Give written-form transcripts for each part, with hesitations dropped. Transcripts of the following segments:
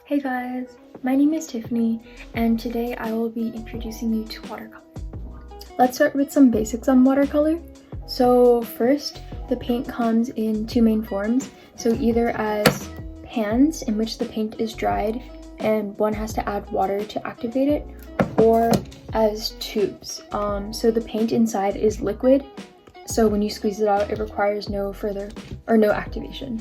Hey guys, my name is Tiffany and today I will be introducing you to watercolor. Let's start with some basics on watercolor. So first, the paint comes in two main forms. So either as pans in which the paint is dried and one has to add water to activate it, or as tubes. So the paint inside is liquid, so when you squeeze it out, it requires no activation.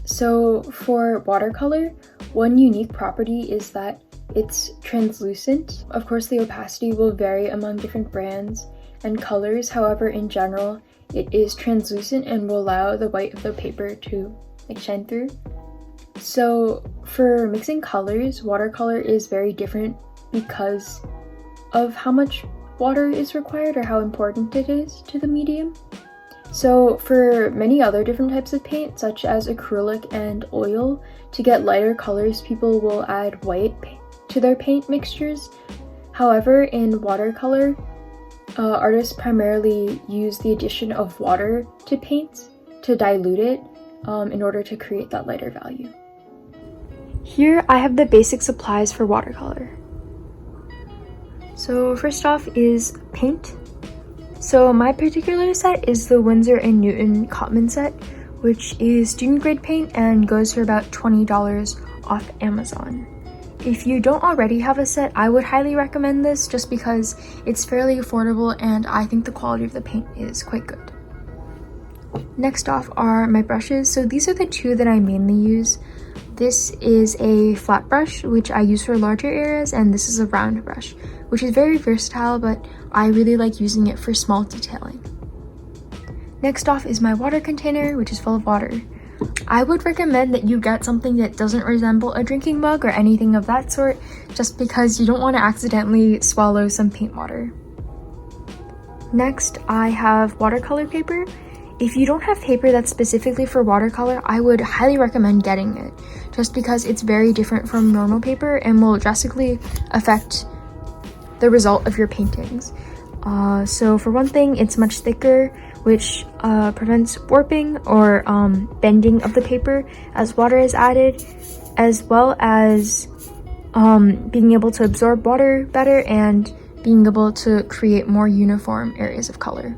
So for watercolor, one unique property is that it's translucent. Of course, the opacity will vary among different brands and colors. However, in general, it is translucent and will allow the white of the paper to shine through. So for mixing colors, watercolor is very different because of how much water is required or how important it is to the medium. So for many other different types of paint, such as acrylic and oil, to get lighter colors, people will add white to their paint mixtures. However, in watercolor, artists primarily use the addition of water to paints to dilute it in order to create that lighter value. Here I have the basic supplies for watercolor. So first off is paint. So my particular set is the Winsor & Newton Cotman set, which is student grade paint and goes for about $20 off Amazon. If you don't already have a set, I would highly recommend this just because it's fairly affordable and I think the quality of the paint is quite good. Next off are my brushes. So these are the two that I mainly use. This is a flat brush, which I use for larger areas, and this is a round brush, which is very versatile, but I really like using it for small detailing. Next off is my water container, which is full of water. I would recommend that you get something that doesn't resemble a drinking mug or anything of that sort, just because you don't want to accidentally swallow some paint water. Next, I have watercolor paper. If you don't have paper that's specifically for watercolor, I would highly recommend getting it, just because it's very different from normal paper and will drastically affect the result of your paintings. So for one thing, it's much thicker, which prevents warping or bending of the paper as water is added, as well as being able to absorb water better and being able to create more uniform areas of color.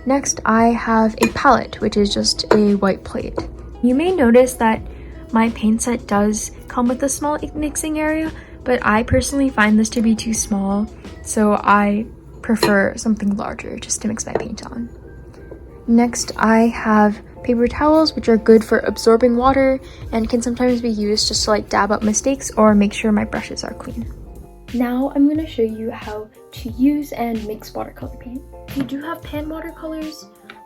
Next, I have a palette, which is just a white plate. You may notice that my paint set does come with a small mixing area, but I personally find this to be too small, so I prefer something larger just to mix my paint on. Next, I have paper towels, which are good for absorbing water and can sometimes be used just to dab up mistakes or make sure my brushes are clean. Now I'm going to show you how to use and mix watercolor paint. If you do have pan watercolors,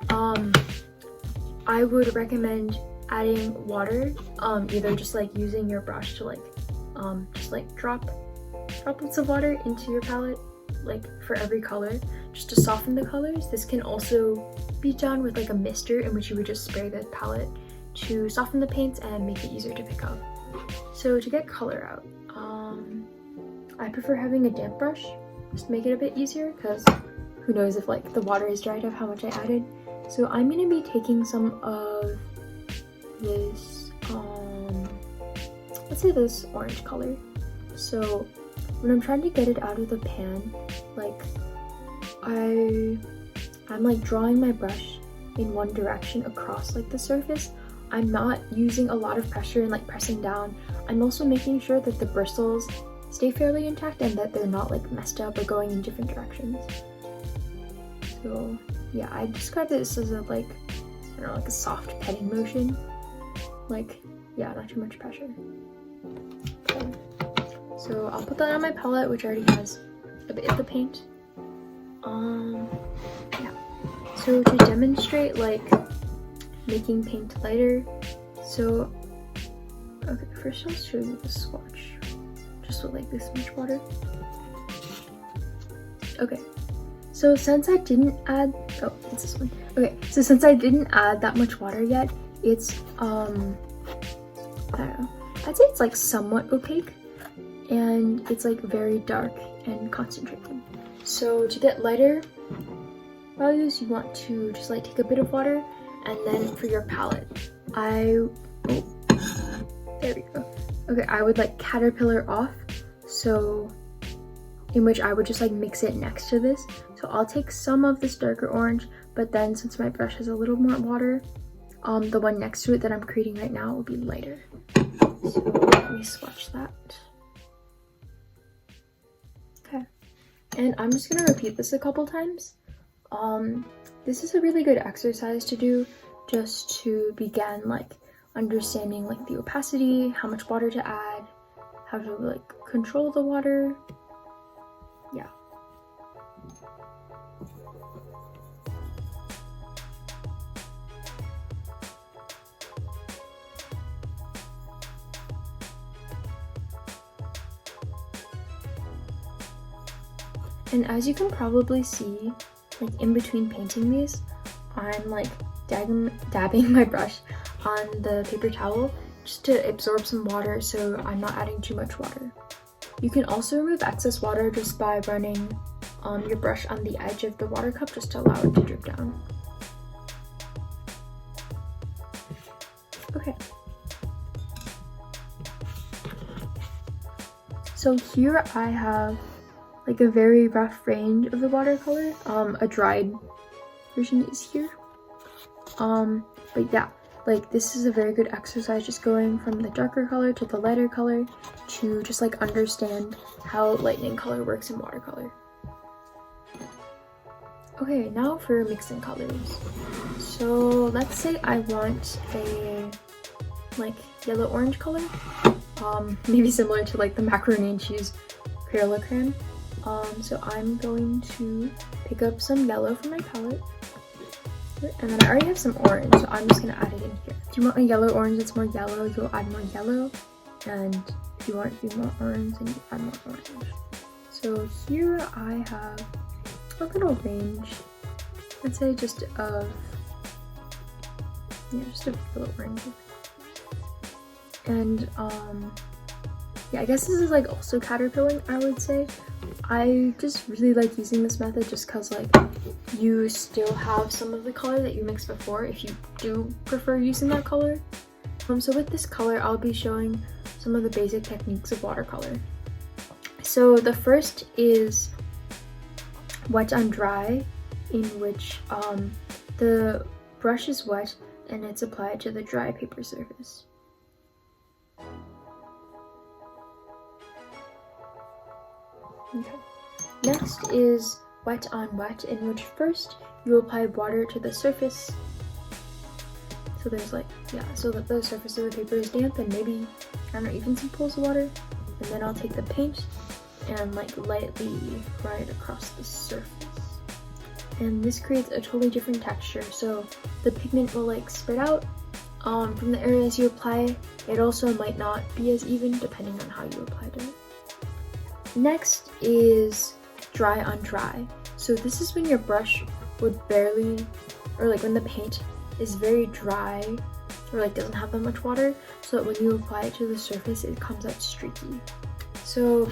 I would recommend adding water, either just using your brush to drop droplets of water into your palette for every color just to soften the colors. This can also be done with a mister, in which you would just spray the palette to soften the paints and make it easier to pick up. So to get color out, I prefer having a damp brush just to make it a bit easier, because who knows if the water is dried of how much I added. So I'm going to be taking some of this, let's say this orange color. So when I'm trying to get it out of the pan, I'm drawing my brush in one direction across the surface. I'm not using a lot of pressure and pressing down. I'm also making sure that the bristles stay fairly intact and that they're not messed up or going in different directions. So yeah, I describe this as a a soft petting motion. Yeah, not too much pressure. Okay. So I'll put that on my palette, which already has a bit of the paint. Yeah. So to demonstrate making paint lighter, so okay, first I'll show you the swatch, just with this much water. Okay, so since I didn't add, oh, it's this one. Okay, so since I didn't add that much water yet, it's I don't know, I'd say it's somewhat opaque, and it's very dark and concentrated. So to get lighter values, you want to just take a bit of water, and then for your palette, there we go. Okay, I would like caterpillar off, so in which I would just like mix it next to this. So I'll take some of this darker orange, but then since my brush has a little more water, the one next to it that I'm creating right now will be lighter. So let me swatch that. Okay, and I'm just gonna repeat this a couple times. This is a really good exercise to do just to begin like understanding like the opacity, how much water to add, how to like control the water. Yeah. And as you can probably see, like in between painting these, I'm like dabbing my brush on the paper towel just to absorb some water so I'm not adding too much water. You can also remove excess water just by running your brush on the edge of the water cup just to allow it to drip down. Okay. So here I have like a very rough range of the watercolor. A dried version is here. But yeah, like this is a very good exercise, just going from the darker color to the lighter color to just like understand how lightning color works in watercolor. Okay, now for mixing colors. So let's say I want a like yellow-orange color, maybe similar to like the macaroni and cheese Crayola crayon. So I'm going to pick up some yellow from my palette, and then I already have some orange, so I'm just gonna add it in here. If you want a yellow orange that's more yellow, you'll add more yellow, and if you want to be more orange, then you add more orange. So here I have a little range, let's say just of, yeah, just a little orange. And yeah, I guess this is like also caterpilling, I would say. I just really like using this method just because like you still have some of the color that you mixed before if you do prefer using that color. So with this color, I'll be showing some of the basic techniques of watercolor. So the first is wet on dry, in which the brush is wet and it's applied to the dry paper surface. Okay. Next is wet on wet, in which first you apply water to the surface. So there's like, yeah, so that the surface of the paper is damp and maybe, I don't know, even some pools of water. And then I'll take the paint and like lightly run it across the surface. And this creates a totally different texture. So the pigment will like spread out from the areas you apply. It also might not be as even depending on how you applied it. Next is dry on dry. So this is when your brush would barely, or like when the paint is very dry or like doesn't have that much water, so that when you apply it to the surface it comes out streaky. So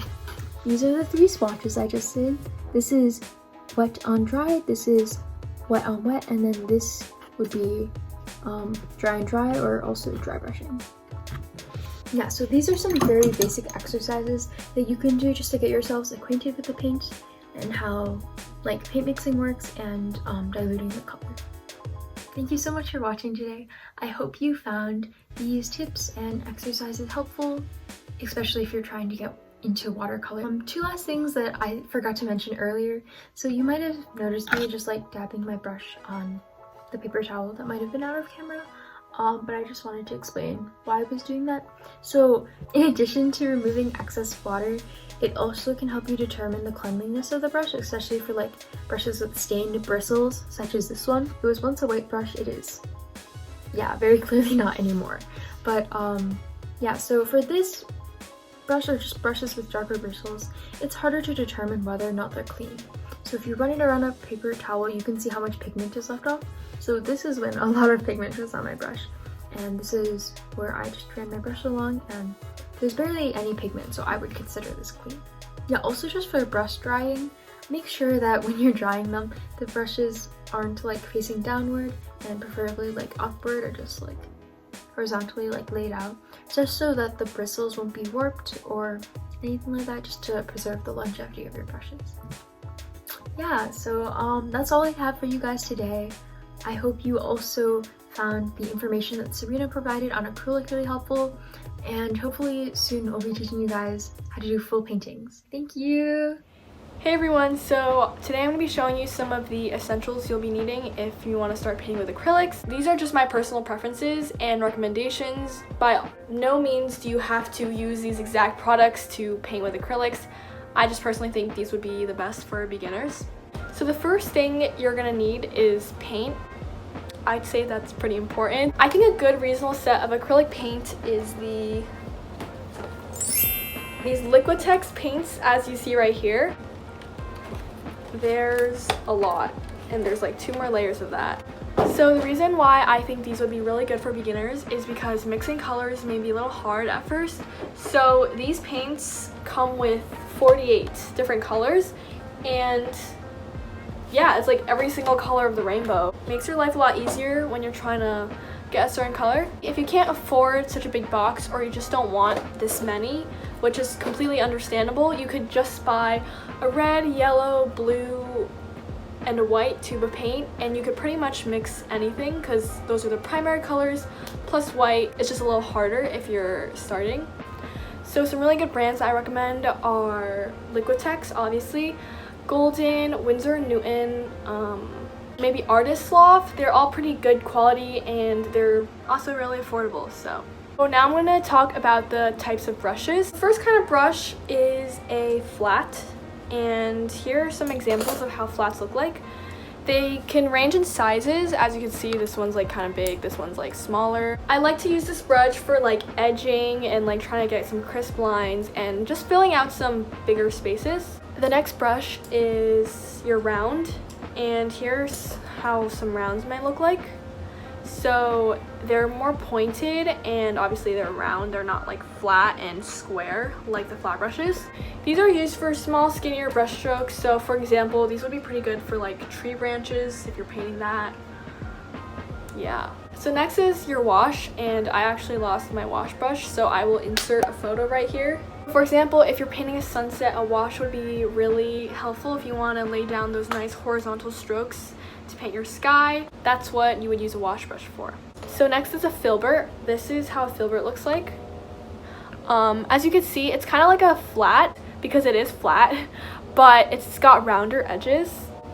these are the three swatches I just did. This is wet on dry, this is wet on wet, and then this would be dry on dry, or also dry brushing. Yeah, so these are some very basic exercises that you can do just to get yourselves acquainted with the paint and how like paint mixing works and diluting the color. Thank you so much for watching today. I hope you found these tips and exercises helpful, especially if you're trying to get into watercolor. Two last things that I forgot to mention earlier. So you might have noticed me just like dabbing my brush on the paper towel that might have been out of camera. But I just wanted to explain why I was doing that. So in addition to removing excess water, it also can help you determine the cleanliness of the brush, especially for like brushes with stained bristles, such as this one. It was once a white brush, it is, yeah, very clearly not anymore. But yeah, so for this brush, or just brushes with darker bristles, it's harder to determine whether or not they're clean. So if you run it around a paper towel, you can see how much pigment is left off. So this is when a lot of pigment was on my brush, and this is where I just ran my brush along and there's barely any pigment, so I would consider this clean. Yeah, also just for brush drying, make sure that when you're drying them, the brushes aren't like facing downward, and preferably like upward or just like horizontally like laid out, just so that the bristles won't be warped or anything like that, just to preserve the longevity of your brushes. Yeah, so that's all I have for you guys today. I hope you also found the information that Sabrina provided on acrylic really helpful, and hopefully soon I'll be teaching you guys how to do full paintings. Thank you! Hey everyone, so today I'm going to be showing you some of the essentials you'll be needing if you want to start painting with acrylics. These are just my personal preferences and recommendations. By no means do you have to use these exact products to paint with acrylics. I just personally think these would be the best for beginners. So the first thing you're going to need is paint. I'd say that's pretty important. I think a good reasonable set of acrylic paint is these Liquitex paints, as you see right here. There's a lot, and there's like 2 more layers of that. So the reason why I think these would be really good for beginners is because mixing colors may be a little hard at first. So these paints come with 48 different colors, and yeah, it's like every single color of the rainbow. Makes your life a lot easier when you're trying to get a certain color. If you can't afford such a big box, or you just don't want this many, which is completely understandable, you could just buy a red, yellow, blue, and a white tube of paint, and you could pretty much mix anything because those are the primary colors plus white. It's just a little harder if you're starting. So some really good brands that I recommend are Liquitex, obviously, Golden, Winsor & Newton, maybe Artist Loft. They're all pretty good quality and they're also really affordable. So now I'm going to talk about the types of brushes. The first kind of brush is a flat, and here are some examples of how flats look like. They can range in sizes. As you can see, this one's like kind of big, this one's like smaller. I like to use this brush for like edging and like trying to get some crisp lines and just filling out some bigger spaces. The next brush is your round, and here's how some rounds might look like. So they're more pointed, and obviously they're round. They're not like flat and square like the flat brushes. These are used for small, skinnier brush strokes. So for example, these would be pretty good for like tree branches if you're painting that. Yeah. So next is your wash, and I actually lost my wash brush, so I will insert a photo right here. For example, if you're painting a sunset, a wash would be really helpful if you want to lay down those nice horizontal strokes to paint your sky. That's what you would use a wash brush for. So next is a filbert. This is how a filbert looks like. As you can see, it's kind of like a flat because it is flat, but it's got rounder edges.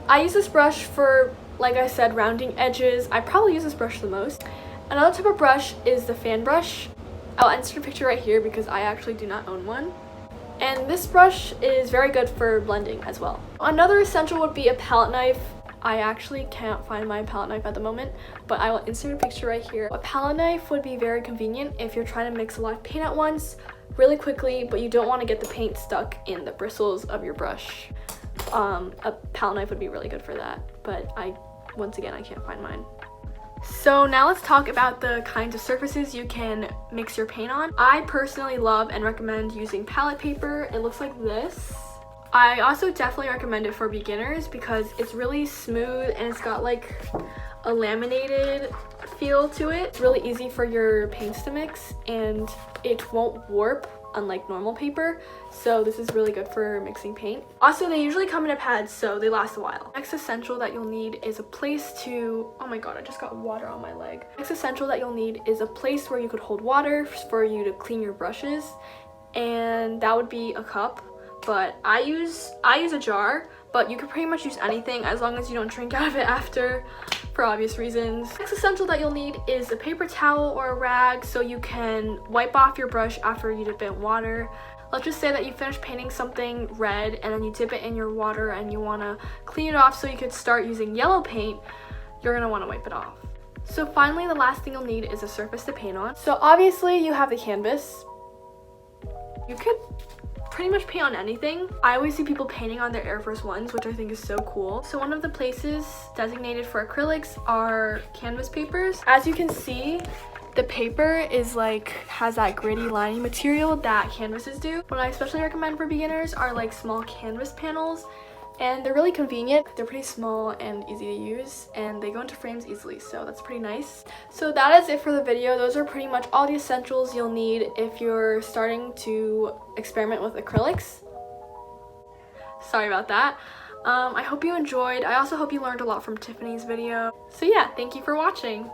I use this brush for, like I said, rounding edges. I probably use this brush the most. Another type of brush is the fan brush. I'll insert a picture right here because I actually do not own one. And this brush is very good for blending as well. Another essential would be a palette knife. I actually can't find my palette knife at the moment, but I will insert a picture right here. A palette knife would be very convenient if you're trying to mix a lot of paint at once really quickly, but you don't want to get the paint stuck in the bristles of your brush. A palette knife would be really good for that, but once again, I can't find mine. So now let's talk about the kinds of surfaces you can mix your paint on. I personally love and recommend using palette paper. It looks like this. I also definitely recommend it for beginners because it's really smooth and it's got like a laminated feel to it. It's really easy for your paints to mix and it won't warp unlike normal paper, so this is really good for mixing paint. Also, they usually come in a pad, so they last a while. Next essential that you'll need is a place to, oh my god, I just got water on my leg. Next essential that you'll need is a place where you could hold water for you to clean your brushes, and that would be a cup. But I use a jar, but you can pretty much use anything as long as you don't drink out of it after, for obvious reasons. Next essential that you'll need is a paper towel or a rag so you can wipe off your brush after you dip it in water. Let's just say that you finish painting something red and then you dip it in your water and you want to clean it off so you could start using yellow paint. You're going to want to wipe it off. So finally, the last thing you'll need is a surface to paint on. So obviously you have the canvas. You could pretty much paint on anything. I always see people painting on their Air Force Ones, which I think is so cool. So one of the places designated for acrylics are canvas papers. As you can see, the paper has that gritty lining material that canvases do. What I especially recommend for beginners are like small canvas panels, and they're really convenient. They're pretty small and easy to use, and they go into frames easily, so that's pretty nice. So that is it for the video. Those are pretty much all the essentials you'll need if you're starting to experiment with acrylics. Sorry about that. I hope you enjoyed. I also hope you learned a lot from Tiffany's video. So yeah, thank you for watching.